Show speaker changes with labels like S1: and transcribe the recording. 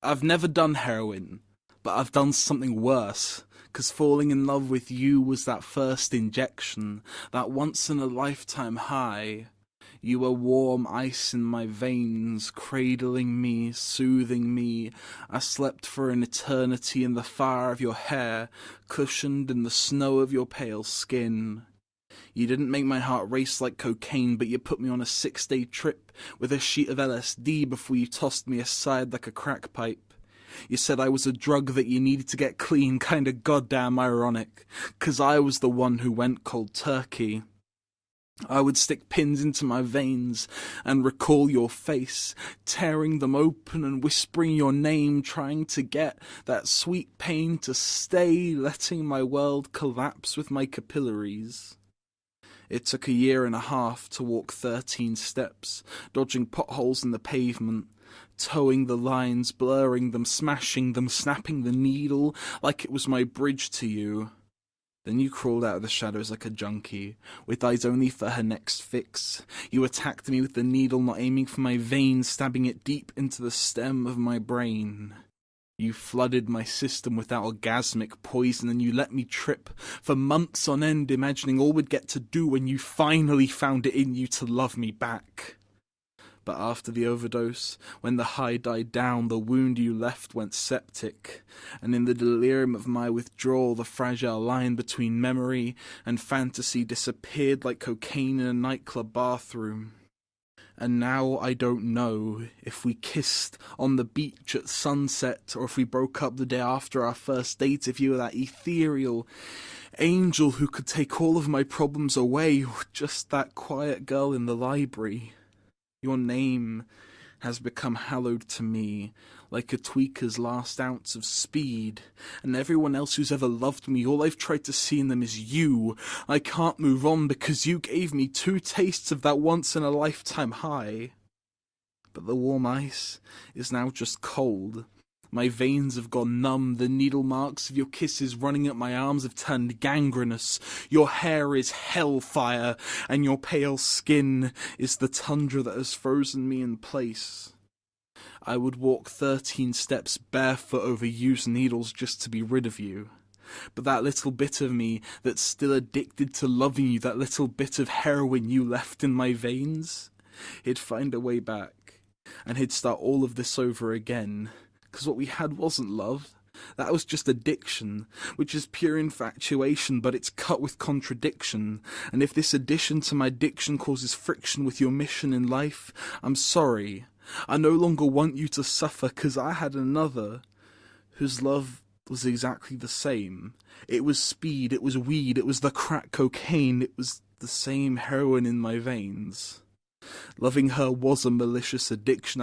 S1: I've never done heroin, but I've done something worse. 'Cause falling in love with you was that first injection, that once in a lifetime high. You were warm ice in my veins, cradling me, soothing me. I slept for an eternity in the fire of your hair, cushioned in the snow of your pale skin. You didn't make my heart race like cocaine, but you put me on a 6-day trip with a sheet of LSD before you tossed me aside like a crack pipe. You said I was a drug that you needed to get clean, kinda goddamn ironic, 'cause I was the one who went cold turkey. I would stick pins into my veins and recall your face, tearing them open and whispering your name, trying to get that sweet pain to stay, letting my world collapse with my capillaries. It took a year and a half to walk 13 steps, dodging potholes in the pavement, towing the lines, blurring them, smashing them, snapping the needle like it was my bridge to you. Then you crawled out of the shadows like a junkie, with eyes only for her next fix. You attacked me with the needle, not aiming for my vein, stabbing it deep into the stem of my brain. You flooded my system with that orgasmic poison, and you let me trip for months on end, imagining all we'd get to do when you finally found it in you to love me back. But after the overdose, when the high died down, the wound you left went septic, and in the delirium of my withdrawal, the fragile line between memory and fantasy disappeared like cocaine in a nightclub bathroom. And now I don't know if we kissed on the beach at sunset, or if we broke up the day after our first date, if you were that ethereal angel who could take all of my problems away, or just that quiet girl in the library. Your name has become hallowed to me, like a tweaker's last ounce of speed, and everyone else who's ever loved me, all I've tried to see in them is you. I can't move on because you gave me 2 tastes of that once-in-a-lifetime high. But the warm ice is now just cold. My veins have gone numb, the needle marks of your kisses running up my arms have turned gangrenous. Your hair is hellfire, and your pale skin is the tundra that has frozen me in place. I would walk 13 steps barefoot over used needles just to be rid of you. But that little bit of me that's still addicted to loving you, that little bit of heroin you left in my veins, he'd find a way back, and he'd start all of this over again. 'Cause what we had wasn't love. That was just addiction, which is pure infatuation, but it's cut with contradiction. And if this addition to my addiction causes friction with your mission in life, I'm sorry. I no longer want you to suffer, 'cause I had another, whose love was exactly the same. It was speed, it was weed, it was the crack cocaine, it was the same heroin in my veins. Loving her was a malicious addiction.